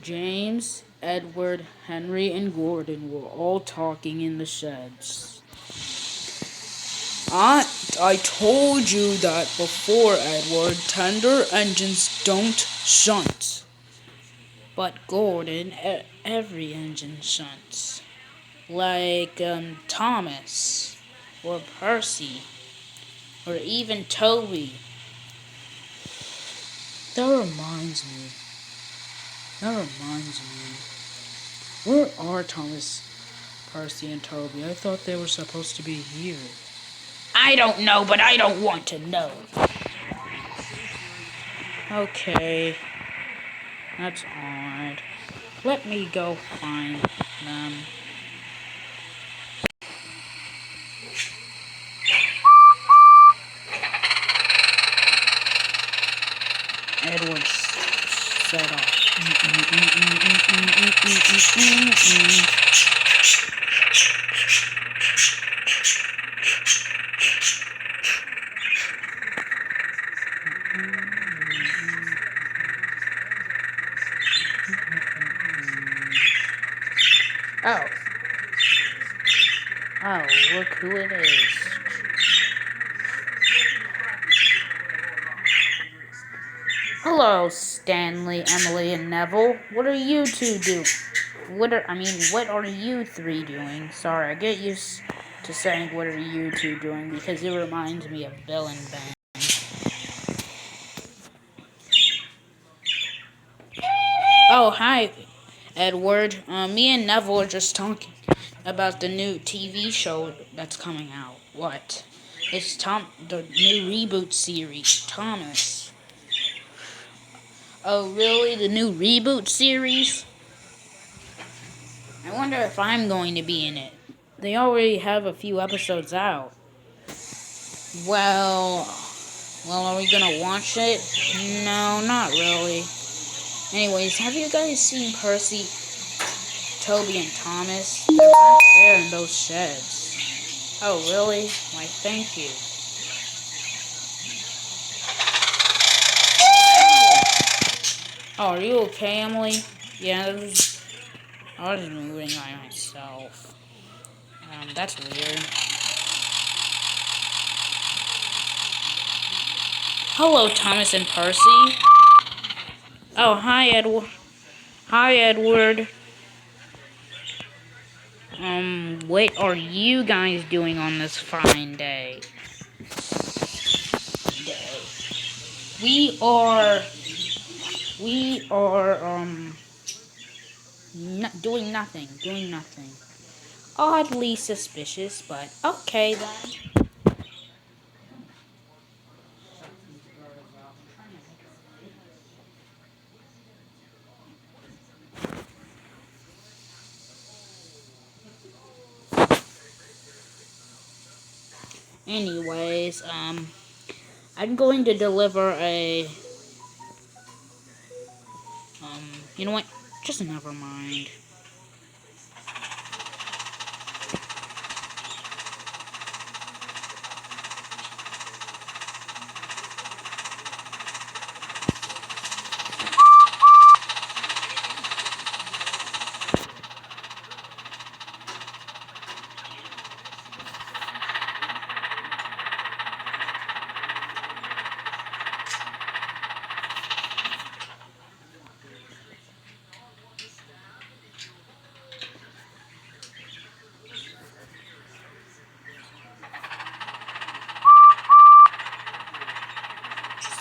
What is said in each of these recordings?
James, Edward, Henry, and Gordon were all talking in the sheds. I told you that before, Edward. Tender engines don't shunt. But Gordon, every engine shunts. Like Thomas, or Percy, or even Toby. That reminds me. Where are Thomas, Percy, and Toby? I thought they were supposed to be here. I don't know, but I don't want to know. Okay, that's odd. Let me go find them. Edward set off. Oh. Oh, look who it is. Hello, Stanley, Emily, and Neville. What are you two doing? What are you three doing? Sorry, I get used to saying what are you two doing because it reminds me of Bill and Ben. Oh, hi, Edward. Me and Neville are just talking about the new TV show that's coming out. What? It's the new reboot series, Thomas. Oh, really? The new reboot series? I wonder if I'm going to be in it. They already have a few episodes out. Well, are we gonna watch it? No, not really. Anyways, have you guys seen Percy, Toby, and Thomas? They're back there in those sheds. Oh, really? Why, thank you. Oh, are you okay, Emily? Yeah, I was moving by myself. That's weird. Hello, Thomas and Percy. Oh, hi, Edward. Hi, Edward. What are you guys doing on this fine day? We are, doing nothing. Oddly suspicious, but okay then. Anyways, I'm going to deliver you know what? Just never mind.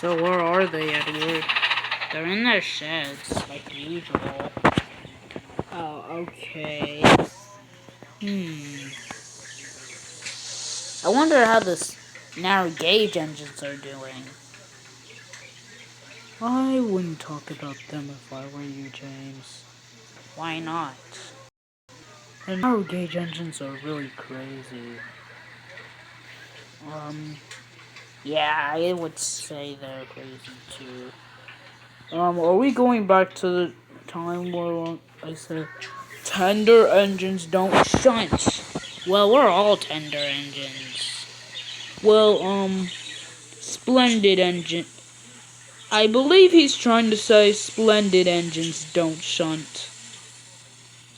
So where are they, Edward? They're in their sheds, like usual. Oh, okay. I wonder how the narrow gauge engines are doing. I wouldn't talk about them if I were you, James. Why not? The narrow gauge engines are really crazy. Yeah, I would say they're crazy too. Are we going back to the time where I said tender engines don't shunt? Well, we're all tender engines. Well, splendid engine. I believe he's trying to say splendid engines don't shunt.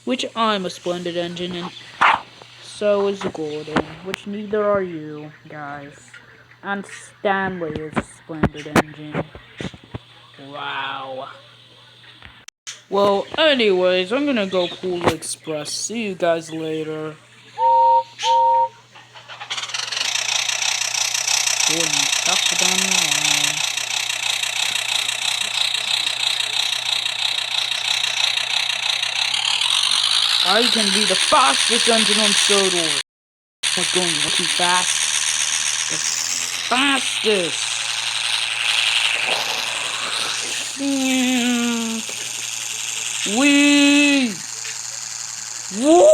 Which I'm a splendid engine, and so is Gordon, which neither are you, guys. And Stanley is a splendid engine. Wow. Well, anyways, I'm gonna go Pool Express. See you guys later. Gordon, stop the damn line. I can be the fastest engine on Sodor. What's going way too fast? The fastest. We. Woo!